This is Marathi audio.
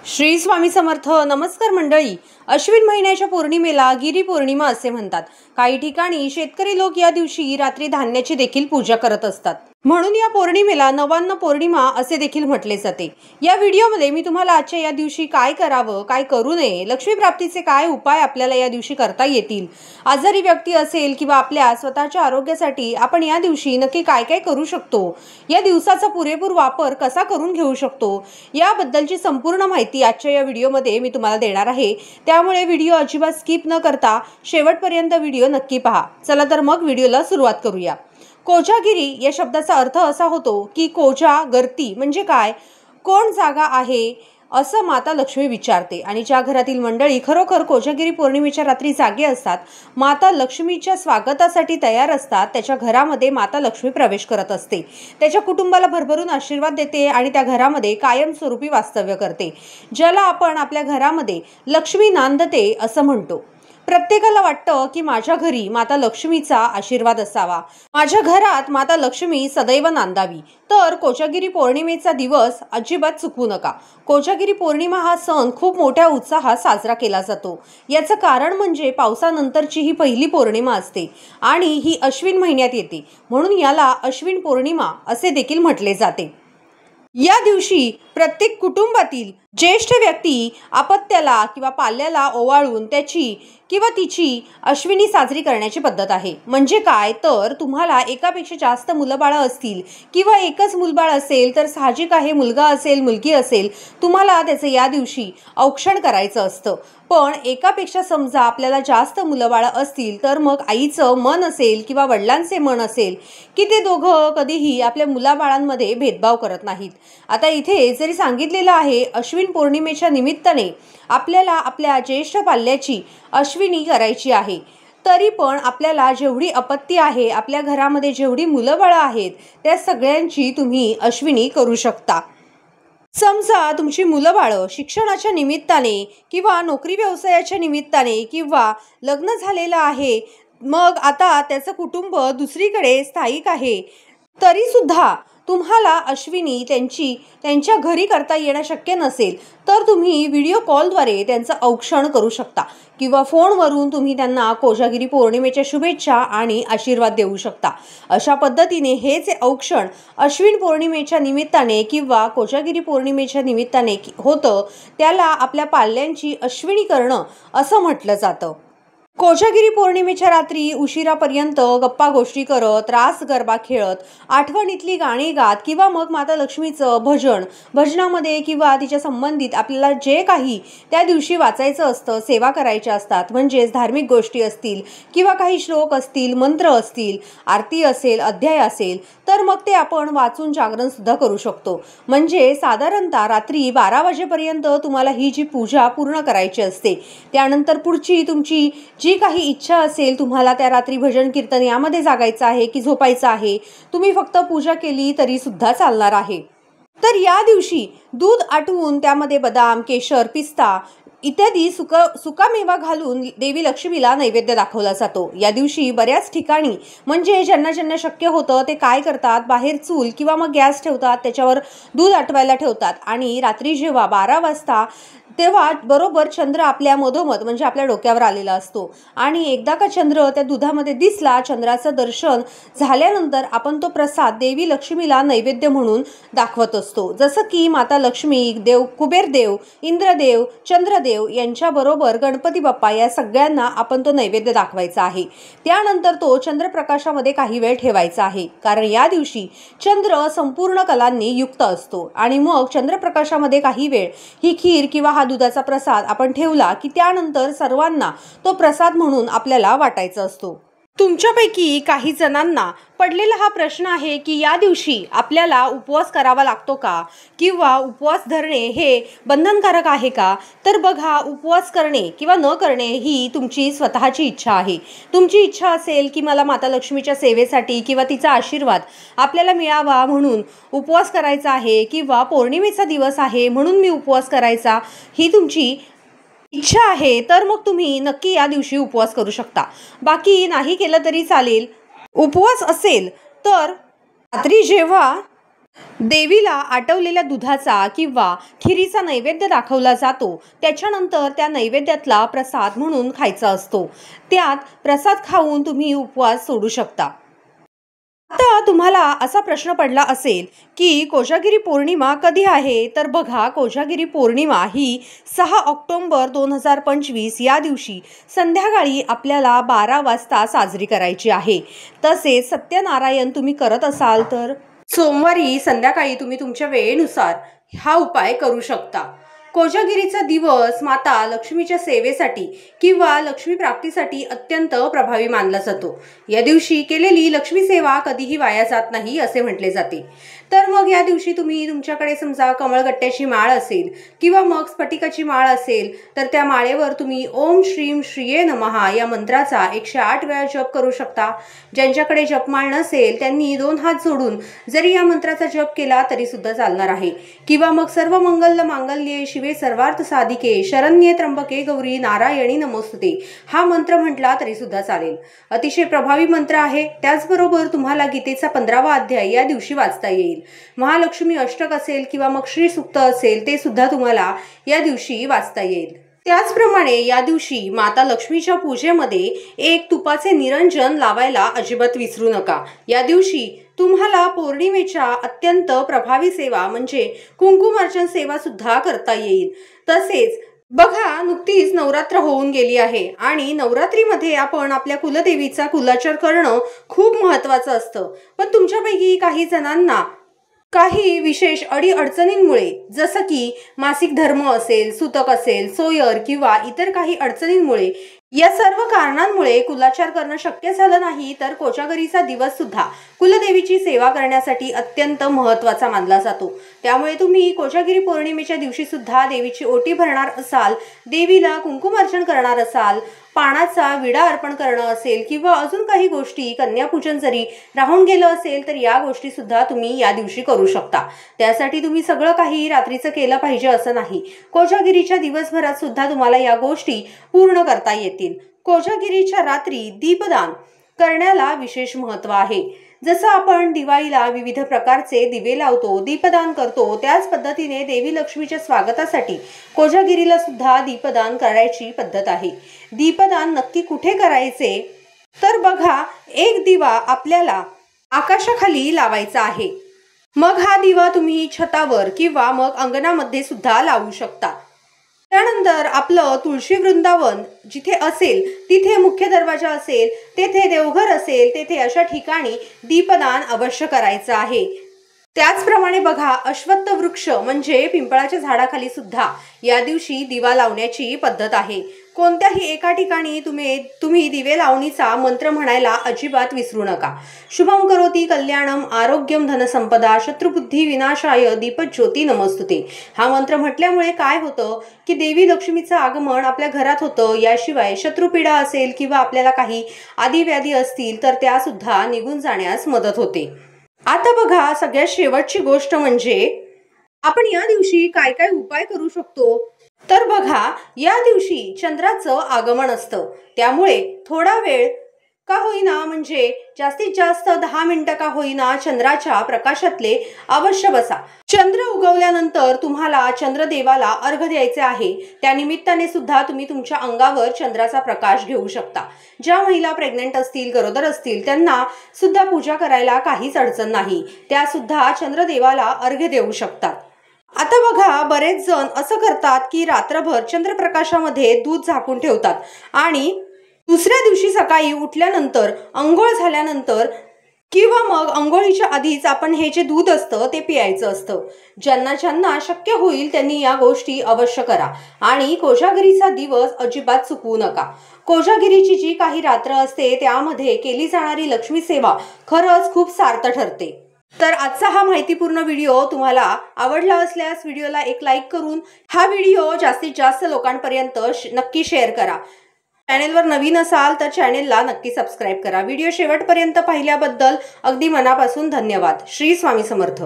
श्री स्वामी समर्थ. नमस्कार मंडळी. अश्विन महिन्याच्या पौर्णिमेला गिरी पौर्णिमा असे म्हणतात. काही ठिकाणी शेतकरी लोक या दिवशी रात्री धान्याची देखील पूजा करत असतात, म्हणून या पौर्णिमेला नवान्न पौर्णिमा असे देखील म्हटले जाते. या व्हिडिओमध्ये मी तुम्हाला आजच्या या दिवशी काय करावं, काय करू नये, लक्ष्मी प्राप्तीचे काय उपाय आपल्याला या दिवशी करता येतील, आजारी व्यक्ती असेल किंवा आपल्या स्वतःच्या आरोग्यासाठी आपण या दिवशी नक्की काय काय करू शकतो, या दिवसाचा पुरेपूर वापर कसा करून घेऊ शकतो, याबद्दलची संपूर्ण माहिती आजच्या या व्हिडिओमध्ये मी तुम्हाला देणार आहे. त्यामुळे व्हिडिओ अजिबात स्किप न करता शेवटपर्यंत व्हिडिओ नक्की पहा. चला तर मग व्हिडिओला सुरुवात करूया. कोजागिरी या शब्दाचा अर्थ असा होतो की कोजा गर्ती म्हणजे काय, कोण जागा आहे असं माता लक्ष्मी विचारते. आणि ज्या घरातील मंडळी खरोखर कोजागिरी पौर्णिमेच्या रात्री जागे असतात, माता लक्ष्मीच्या स्वागतासाठी तयार असतात, त्याच्या घरामध्ये माता लक्ष्मी प्रवेश करत असते, त्याच्या कुटुंबाला भरभरून आशीर्वाद देते आणि त्या घरामध्ये कायमस्वरूपी वास्तव्य करते, ज्याला आपण आपल्या घरामध्ये लक्ष्मी नांदते असं म्हणतो. प्रत्येकाला वाटतं की माझ्या घरी माता लक्ष्मीचा आशीर्वाद असावा, माझ्या घरात माता लक्ष्मी सदैव नांदावी. तर कोजागिरी पौर्णिमेचा दिवस अजिबात चुकवू नका. कोजागिरी पौर्णिमा हा सण खूप मोठ्या उत्साहात साजरा केला जातो. याचं कारण म्हणजे पावसानंतरची ही पहिली पौर्णिमा असते आणि ही अश्विन महिन्यात येते, म्हणून याला अश्विन पौर्णिमा असे देखील म्हटले जाते. या दिवशी प्रत्येक कुटुंबातील ज्येष्ठ व्यक्ती अपत्याला किंवा पाल्याला ओवाळून त्याची किंवा तिची अश्विनी साजरी करण्याची पद्धत आहे. म्हणजे काय तर तुम्हाला एकापेक्षा जास्त मुलंबाळं असतील किंवा एकच मुलबाळ असेल तर साहजिक आहे, मुलगा असेल मुलगी असेल, तुम्हाला त्याचं या दिवशी औक्षण करायचं असतं. पण एकापेक्षा समजा आपल्याला जास्त मुलंबाळं असतील तर मग आईचं मन असेल किंवा वडिलांचे मन असेल की ते दोघं कधीही आपल्या मुलाबाळांमध्ये भेदभाव करत नाहीत. आता इथे जरी सांगितलेलं आहे अश्विन पौर्णिमेच्या निमित्ताने आपल्याला आपल्या ज्येष्ठ पाल्याची अश्विनी करायची आहे, तरी पण आपल्याला जेवढी अपत्य आहे, आपल्या घरामध्ये जेवढी मुलंबाळं आहेत, त्या सगळ्यांची तुम्ही अश्विनी करू शकता. समजा तुमची मुलंबाळं शिक्षणाच्या निमित्ताने किंवा नोकरी व्यवसायाच्या निमित्ताने किंवा लग्न झालेलं आहे, मग आता त्याचं कुटुंब दुसरीकडे स्थायिक आहे, तरी सुद्धा तुम्हाला अश्विनी त्यांच्या घरी करता येणं शक्य नसेल तर तुम्ही व्हिडिओ कॉलद्वारे त्यांचं औक्षण करू शकता किंवा फोनवरून तुम्ही त्यांना कोजागिरी पौर्णिमेच्या शुभेच्छा आणि आशीर्वाद देऊ शकता. अशा पद्धतीने हे जे औक्षण अश्विन पौर्णिमेच्या निमित्ताने किंवा कोजागिरी पौर्णिमेच्या निमित्ताने होतं, त्याला आपल्या पाल्यांची अश्विनी करणं असं म्हटलं जातं. कोजागिरी पौर्णिमेच्या रात्री उशिरापर्यंत गप्पा गोष्टी करत, रास गरबा खेळत, आठवणीतली गाणी गात किंवा मग माता लक्ष्मीचं भजनामध्ये किंवा तिच्या संबंधित आपल्याला जे काही त्या दिवशी वाचायचं असतं, सेवा करायच्या असतात, म्हणजेच धार्मिक गोष्टी असतील किंवा काही श्लोक असतील, मंत्र असतील, आरती असेल, अध्याय असेल, तर मग ते आपण वाचून जागरण सुद्धा करू शकतो. म्हणजे साधारणतः रात्री 12 वाजेपर्यंत तुम्हाला ही जी पूजा पूर्ण करायची असते. त्यानंतर पुढची तुमची जी काही इच्छा असेल, तुम्हाला त्या रात्री भजन कीर्तन यामध्ये जागायचं आहे की झोपायचं आहे, तुम्ही फक्त पूजा केली तरी सुद्धा चालणार आहे. तर या दिवशी दूध आटवून त्यामध्ये बदाम, केशर, पिस्ता इत्यादी सुकामेवा घालून देवी लक्ष्मीला नैवेद्य दाखवला जातो. या दिवशी बऱ्याच ठिकाणी म्हणजे ज्यांना शक्य होतं ते काय करतात, बाहेर चूल किंवा मग गॅस ठेवतात, त्याच्यावर दूध आटवायला ठेवतात आणि रात्री जेव्हा 12 वाजता तेव्हा बरोबर चंद्र आपल्या मधोमध म्हणजे आपल्या डोक्यावर आलेला असतो आणि एकदा का चंद्र त्या दुधामध्ये दिसला, चंद्राचं दर्शन झाल्यानंतर आपण तो प्रसाद देवी लक्ष्मीला नैवेद्य म्हणून दाखवत असतो. जसं की माता लक्ष्मी, देव कुबेरदेव, इंद्रदेव, चंद्रदेव यांच्याबरोबर गणपती बाप्पा या सगळ्यांना आपण तो नैवेद्य दाखवायचा आहे. त्यानंतर तो चंद्रप्रकाशामध्ये काही वेळ ठेवायचा आहे, कारण या दिवशी चंद्र संपूर्ण कलांनी युक्त असतो आणि मग चंद्रप्रकाशामध्ये काही वेळ ही खीर किंवा दुधाचा प्रसाद आपण ठेवला की त्यानंतर सर्वांना तो प्रसाद म्हणून आपल्याला वाटायचा असतो. तुमच्यापैकी काही जणांना पडलेला हा प्रश्न आहे की या दिवशी आपल्याला उपवास करावा लागतो का किंवा उपवास धरणे हे बंधनकारक आहे का? तर बघा, उपवास करणे किंवा न करणे ही तुमची स्वतःची इच्छा आहे. तुमची इच्छा असेल की मला माता लक्ष्मीच्या सेवेसाठी किंवा तिचा आशीर्वाद आपल्याला मिळावा म्हणून उपवास करायचा आहे किंवा पौर्णिमेचा दिवस आहे म्हणून मी उपवास करायचा, ही तुमची इच्छा आहे, तर मग तुम्ही नक्की या दिवशी उपवास करू शकता. बाकी नाही केलं तरी चालेल. उपवास असेल तर रात्री जेव्हा देवीला आटवलेल्या दुधाचा किंवा खिरीचा नैवेद्य दाखवला जातो। त्याच्यानंतर त्या नैवेद्यातला प्रसाद म्हणून खायचा असतो। त्यात प्रसाद खाऊन तुम्ही उपवास सोडू शकता। आता तुम्हाला असा प्रश्न पडला असेल की कोजागिरी पौर्णिमा कधी आहे? तर बघा, कोजागिरी पौर्णिमा ही 6 ऑक्टोबर 2025 या दिवशी संध्याकाळी आपल्याला 12 वाजता साजरी करायची आहे। तसेच सत्यनारायण तुम्ही करत असाल तर सोमवारी संध्याकाळी तुम्ही तुमच्या वेळेनुसार हा उपाय करू शकता। कोजागिरीचा दिवस माता लक्ष्मीच्या सेवेसाठी किंवा लक्ष्मी प्राप्तीसाठी अत्यंत प्रभावी मानला जातो। या दिवशी केलेली लक्ष्मी सेवा कधीही वाया जात नाही असे म्हटले जाते। तर मग या दिवशी तुम्ही तुमच्याकडे समजा कमळगट्ट्याची माळ असेल किंवा मग स्फटिकाची माळ असेल तर त्या माळेवर तुम्ही ओम श्रीम श्रीये नमः या मंत्राचा 108 वेळा जप करू शकता। ज्यांच्याकडे जपमाळ नसेल त्यांनी 2 हात जोडून जरी या मंत्राचा जप केला तरी सुद्धा चालणार आहे। किंवा मग सर्व मंगल मांगल्ये शिवे सर्वार्थ साधिके शरण्ये त्र्यंबके गौरी नारायणी नमोस्तुते हा मंत्र म्हटला तरी सुद्धा चालेल। अतिशय प्रभावी मंत्र आहे। त्याचबरोबर तुम्हाला गीतेचा 15वा अध्याय या दिवशी वाचता येईल। महालक्ष्मी अष्टक असेल किंवा मग श्री सूक्त असेल ते सुद्धा तुम्हाला या दिवशी वाचता येईल। त्याचप्रमाणे या दिवशी माता लक्ष्मीच्या पूजेमध्ये एक तुपाचे निरंजन लावायला अजिबात विसरू नका। या दिवशी तुम्हाला पौर्णिमेच्या अत्यंत प्रभावी सेवा म्हणजे कुंकुमार्चन सेवा सुद्धा करता येईल। तसेच बघा, नुकतीच नवरात्र होऊन गेली आहे आणि नवरात्रीमध्ये आपण आपल्या कुलदेवीचा कुलाचार करणं खूप महत्त्वाचं असतं। पण तुमच्यापैकी काही जणांना काही विशेष अडीअडचणींमुळे जसं की मासिक धर्म असेल, सूतक असेल, सोयर किंवा इतर काही अडचणींमुळे या सर्व कारणांमुळे कुलाचार करणं शक्य झालं नाही। तर कोजागरीचा दिवस सुद्धा कुलदेवीची सेवा करण्यासाठी अत्यंत महत्त्वाचा मानला जातो। त्यामुळे तुम्ही कोजागिरी पौर्णिमेच्या दिवशी सुद्धा देवीची ओटी भरणार असाल, देवीला कुंकुमार्चन करणार असाल, पानाचा विडा अर्पण करणं असेल किंवा अजून काही गोष्टी, कन्यापूजन जरी राहून गेलं असेल तर या गोष्टी सुद्धा तुम्ही या दिवशी करू शकता। त्यासाठी तुम्ही सगळं काही रात्रीचं केलं पाहिजे असं नाही। कोजागिरीच्या दिवसभरात सुद्धा तुम्हाला या गोष्टी पूर्ण करता येतील। कोजागिरीच्या रात्री दीपदान करण्याला विशेष महत्त्व आहे। जसं आपण दिवाळीला विविध प्रकारचे दिवे लावतो, दीपदान करतो, त्याच पद्धतीने देवी लक्ष्मीच्या स्वागतासाठी कोजागिरीला सुद्धा दीपदान करायची पद्धत आहे। दीपदान नक्की कुठे करायचे? तर बघा, एक दिवा आपल्याला आकाशाखाली लावायचा आहे। मग हा दिवा तुम्ही छतावर किंवा मग अंगणामध्ये सुद्धा लावू शकता। त्यानंतर आपलं तुळशी वृंदावन जिथे असेल, तिथे मुख्य दरवाजा असेल, तेथे देवघर असेल, तेथे अशा ठिकाणी दीपदान अवश्य करायचं आहे। त्याचप्रमाणे बघा, अश्वत्थ वृक्ष म्हणजे पिंपळाच्या झाडाखाली सुद्धा या दिवशी दिवा लावण्याची पद्धत आहे। कोणत्याही एका ठिकाणी तुम्ही दिवे लावणीचा मंत्र म्हणायला अजिबात विसरू नका। शुभम करोती कल्याणम आरोग्यम धनसंपदा शत्रुबुद्धी विनाशाय दीपज्योती नमस्तुते हा मंत्र म्हटल्यामुळे काय होतं की देवी लक्ष्मीचं आगमन आपल्या घरात होतं। याशिवाय शत्रुपीडा असेल किंवा आपल्याला काही आदिव्याधी असतील तर त्या सुद्धा निघून जाण्यास मदत होते। आता बघा, सगळ्यात शेवटची गोष्ट म्हणजे आपण या दिवशी काय काय उपाय करू शकतो? तर बघा, या दिवशी चंद्राचं आगमन असतं। त्यामुळे थोडा वेळ का होईना म्हणजे जास्तीत जास्त 10 मिनिटं का होईना चंद्राच्या प्रकाशातले अवश्य बसा। चंद्र उगवल्यानंतर तुम्हाला चंद्रदेवाला अर्घ्य द्यायचे आहे। त्या निमित्ताने सुद्धा तुम्ही तुमच्या अंगावर चंद्राचा प्रकाश घेऊ शकता। ज्या महिला प्रेग्नंट असतील, गरोदर असतील त्यांना सुद्धा पूजा करायला काहीच अडचण नाही। त्या सुद्धा चंद्रदेवाला अर्घ्य देऊ शकतात। आता बघा, बरेच जण असं करतात की रात्रभर चंद्रप्रकाशामध्ये दूध झाकून ठेवतात आणि दुसऱ्या दिवशी सकाळी उठल्यानंतर अंघोळ झाल्यानंतर किंवा मग अंघोळीच्या आधीच आपण हे जे दूध असतं ते पियायचं असतं। ज्यांना शक्य होईल त्यांनी या गोष्टी अवश्य करा आणि कोजागिरीचा दिवस अजिबात चुकवू नका। कोजागिरीची जी काही रात्र असते त्यामध्ये केली जाणारी लक्ष्मी सेवा खरंच खूप सार्थ ठरते। तर आजचा हा माहितीपूर्ण व्हिडिओ तुम्हाला आवडला असल्यास व्हिडिओला एक लाईक करून हा व्हिडिओ जास्तीत जास्त लोकांपर्यंत नक्की शेअर करा। चॅनेलवर नवीन असाल तर चॅनेलला नक्की सबस्क्राईब करा। व्हिडिओ शेवटपर्यंत पाहिल्याबद्दल अगदी मनापासून धन्यवाद। श्री स्वामी समर्थ।